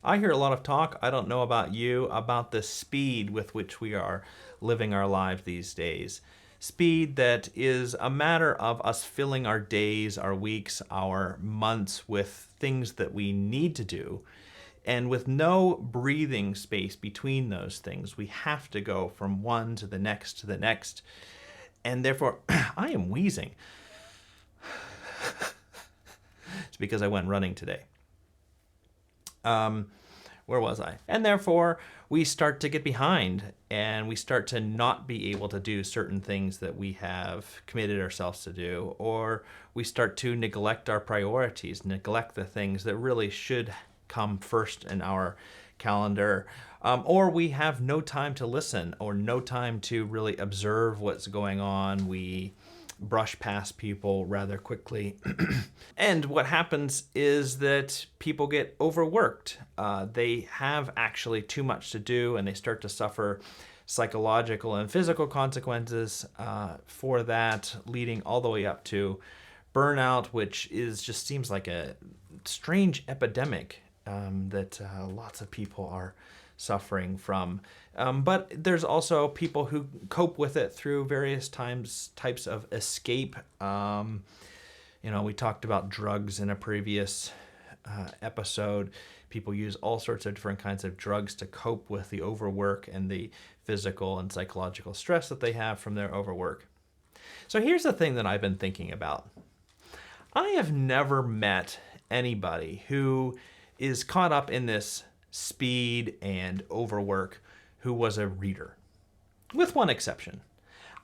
I hear a lot of talk, I don't know about you, about the speed with which we are living our lives these days. Speed that is a matter of us filling our days, our weeks, our months with things that we need to do. And with no breathing space between those things, we have to go from one to the next to the next. And therefore, I am wheezing. It's because I went running today. Where was I? And therefore, we start to get behind and we start to not be able to do certain things that we have committed ourselves to do, or we start to neglect our priorities, neglect the things that really should come first in our calendar, or we have no time to listen or no time to really observe what's going on. We brush past people rather quickly. And what happens is that people get overworked. They have actually too much to do and they start to suffer psychological and physical consequences for that, leading all the way up to burnout, which just seems like a strange epidemic that lots of people are suffering from. But there's also people who cope with it through various types of escape. We talked about drugs in a previous episode. People use all sorts of different kinds of drugs to cope with the overwork and the physical and psychological stress that they have from their overwork. So here's the thing that I've been thinking about. I have never met anybody who is caught up in this speed and overwork who was a reader, with one exception.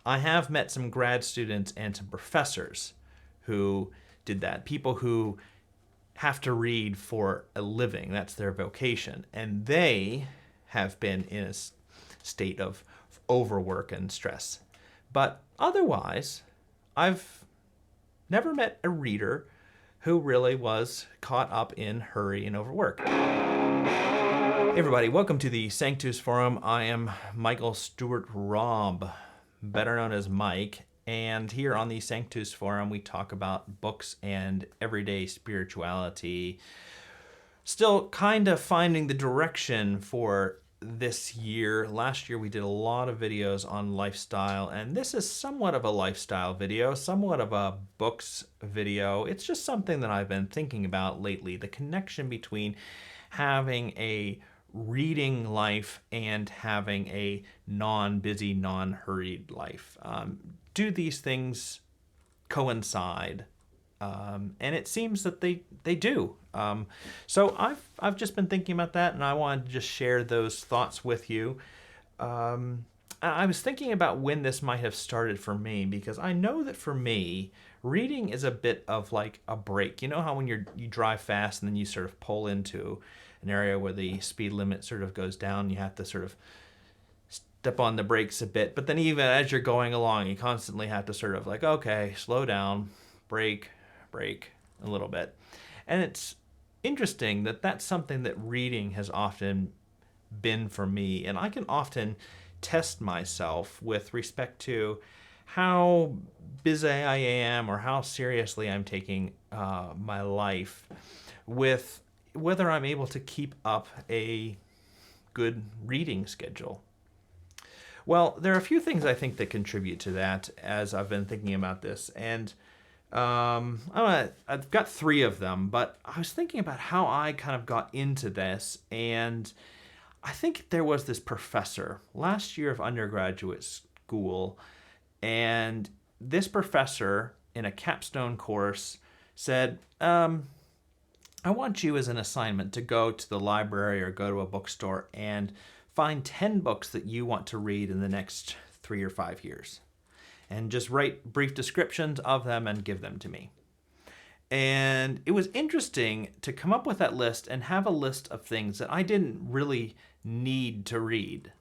I have met some grad students and some professors who did that, people who have to read for a living, that's their vocation, and they have been in a state of overwork and stress. But otherwise, I've never met a reader who really was caught up in hurry and overwork. Hey everybody, welcome to the Sanctus Forum. I am Michael Stewart Robb, better known as Mike, and here on the Sanctus Forum we talk about books and everyday spirituality. Still kind of finding the direction for this year. Last year we did a lot of videos on lifestyle, and this is somewhat of a lifestyle video, somewhat of a books video. It's just something that I've been thinking about lately, the connection between having a reading life and having a non-busy, non-hurried life. Do these things coincide? And it seems that they do. So I've just been thinking about that, and I wanted to just share those thoughts with you. I was thinking about when this might have started for me, because I know that for me, reading is a bit of like a break. You know how when you drive fast and then you sort of pull into an area where the speed limit sort of goes down, you have to sort of step on the brakes a bit. But then even as you're going along, you constantly have to sort of like, okay, slow down, brake a little bit. And it's interesting that that's something that reading has often been for me. And I can often test myself with respect to how busy I am or how seriously I'm taking my life, with whether I'm able to keep up a good reading schedule. Well, there are a few things I think that contribute to that as I've been thinking about this. And I've got three of them, but I was thinking about how I kind of got into this, and I think there was this professor last year of undergraduate school, and this professor in a capstone course said, I want you as an assignment to go to the library or go to a bookstore and find 10 books that you want to read in the next 3 or 5 years. And just write brief descriptions of them and give them to me. And it was interesting to come up with that list and have a list of things that I didn't really need to read.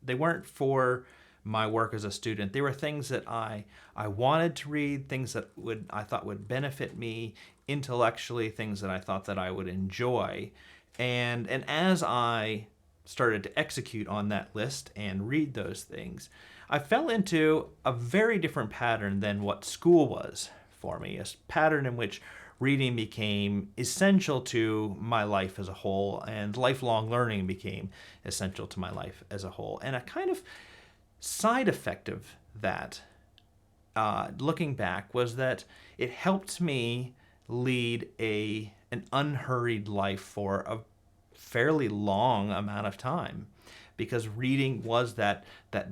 They weren't for my work as a student. They were things that I wanted to read, things that I thought would benefit me intellectually, things that I thought that I would enjoy. And as I started to execute on that list and read those things, I fell into a very different pattern than what school was for me, a pattern in which reading became essential to my life as a whole, and lifelong learning became essential to my life as a whole. And a kind of side effect of that, looking back, was that it helped me lead an unhurried life for a fairly long amount of time, because reading was that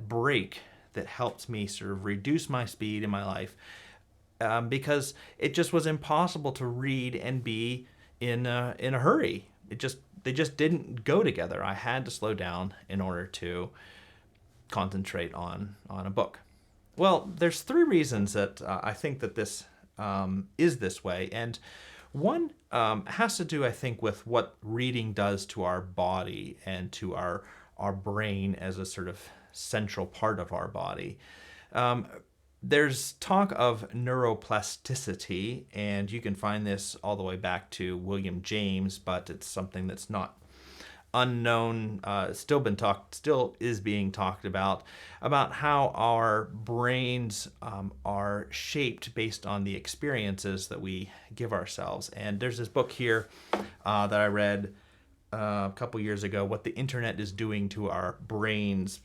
break that helped me sort of reduce my speed in my life, because it just was impossible to read and be in a hurry. They just didn't go together. I had to slow down in order to concentrate on a book. Well, there's three reasons that I think that this is this way, and one has to do, I think, with what reading does to our body and to our brain as a sort of central part of our body. There's talk of neuroplasticity, and you can find this all the way back to William James, but it's something that's not unknown, still is being talked about how our brains are shaped based on the experiences that we give ourselves. And there's this book here that I read a couple years ago, What the Internet is Doing to Our Brains.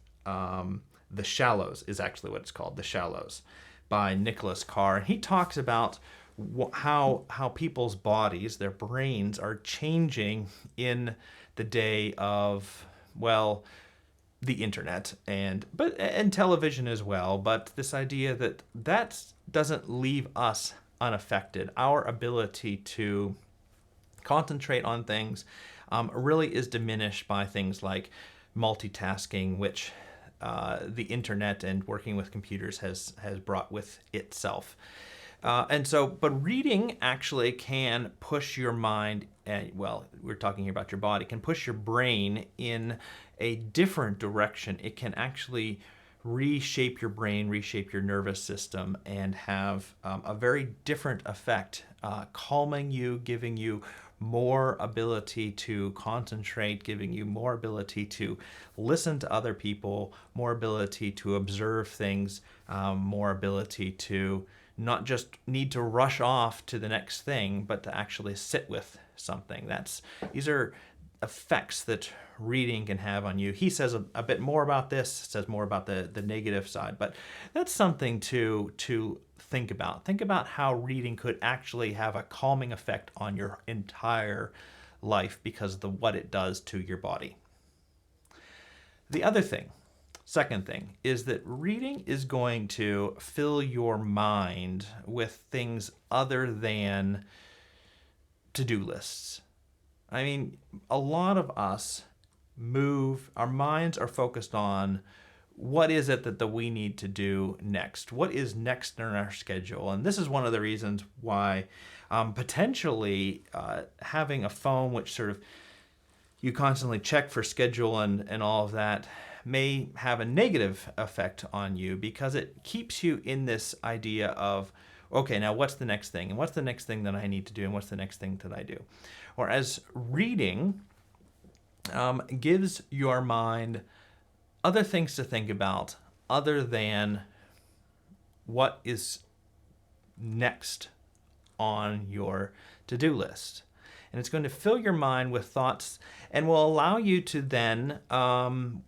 The Shallows is actually what it's called, The Shallows, by Nicholas Carr. And he talks about how people's bodies, their brains, are changing in the day of, well, the internet and television as well. But this idea that doesn't leave us unaffected. Our ability to concentrate on things really is diminished by things like multitasking, which the internet and working with computers has brought with itself. But reading actually can push your mind, well, we're talking here about your body, can push your brain in a different direction. It can actually reshape your brain, reshape your nervous system, and have a very different effect, calming you, giving you more ability to concentrate, giving you more ability to listen to other people, more ability to observe things, more ability to not just need to rush off to the next thing, but to actually sit with something. These are effects that reading can have on you. He says a bit more about this, says more about the negative side, but that's something to think about. Think about how reading could actually have a calming effect on your entire life because of what it does to your body. The other thing, second thing, is that reading is going to fill your mind with things other than to-do lists. I mean, a lot of us our minds are focused on what is it that we need to do next? What is next in our schedule? And this is one of the reasons why potentially having a phone which sort of you constantly check for schedule and all of that may have a negative effect on you, because it keeps you in this idea of, okay, now what's the next thing? And what's the next thing that I need to do? And what's the next thing that I do? Whereas reading gives your mind other things to think about other than what is next on your to-do list. And it's going to fill your mind with thoughts and will allow you to then,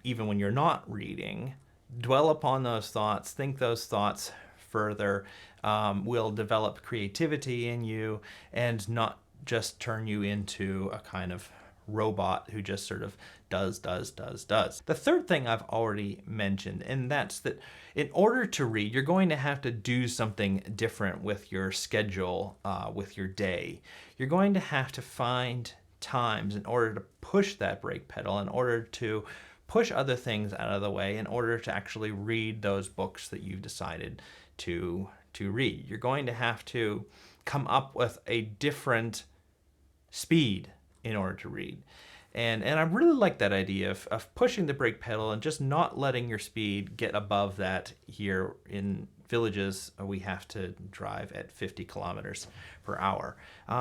even when you're not reading, dwell upon those thoughts, think those thoughts further, will develop creativity in you and not just turn you into a kind of robot who just sort of does. The third thing I've already mentioned, and that's that in order to read, you're going to have to do something different with your schedule, with your day. You're going to have to find times in order to push that brake pedal, in order to push other things out of the way, in order to actually read those books that you've decided to read. You're going to have to come up with a different speed in order to read. And I really like that idea of pushing the brake pedal and just not letting your speed get above that. Here in villages, we have to drive at 50 kilometers per hour.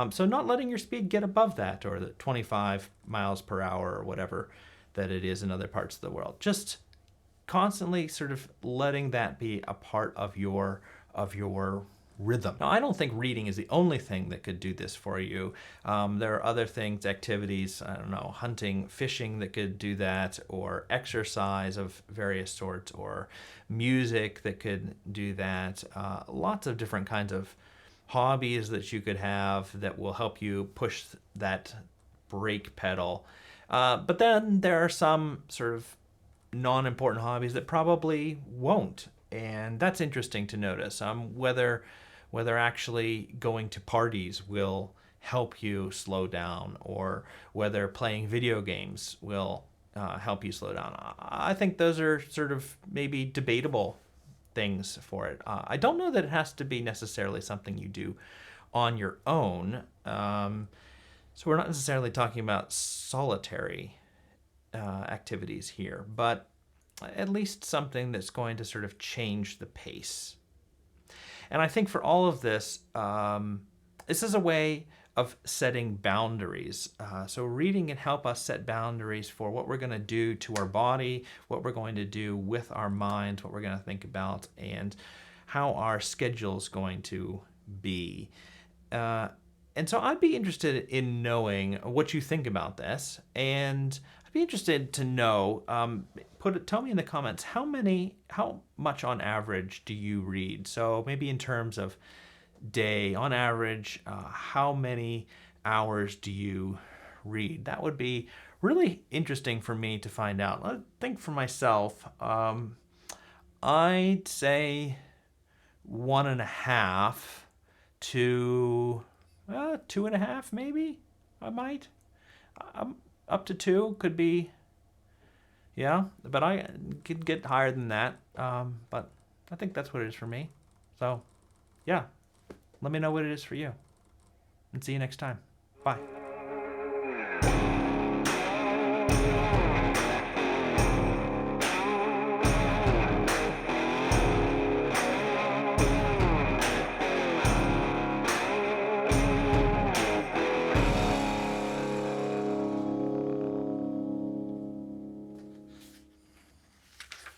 So not letting your speed get above that, or the 25 miles per hour or whatever that it is in other parts of the world. Just constantly sort of letting that be a part of your rhythm. Now, I don't think reading is the only thing that could do this for you. There are other things, activities, I don't know, hunting, fishing that could do that, or exercise of various sorts, or music that could do that. Lots of different kinds of hobbies that you could have that will help you push that brake pedal. But then there are some sort of non-important hobbies that probably won't. And that's interesting to notice. Whether actually going to parties will help you slow down, or whether playing video games will help you slow down. I think those are sort of maybe debatable things for it. I don't know that it has to be necessarily something you do on your own. So we're not necessarily talking about solitary activities here, but at least something that's going to sort of change the pace. And I think for all of this, this is a way of setting boundaries. So reading can help us set boundaries for what we're going to do to our body, what we're going to do with our minds, what we're going to think about, and how our schedule's going to be. And so I'd be interested in knowing what you think about this, and I'd be interested to know, tell me in the comments, how much on average do you read? So maybe in terms of day, on average, how many hours do you read? That would be really interesting for me to find out. I think for myself, I'd say 1.5 to 2.5, maybe. I might. Up to 2 could be. Yeah, but I could get higher than that. But I think that's what it is for me. So, yeah, let me know what it is for you. And see you next time. Bye.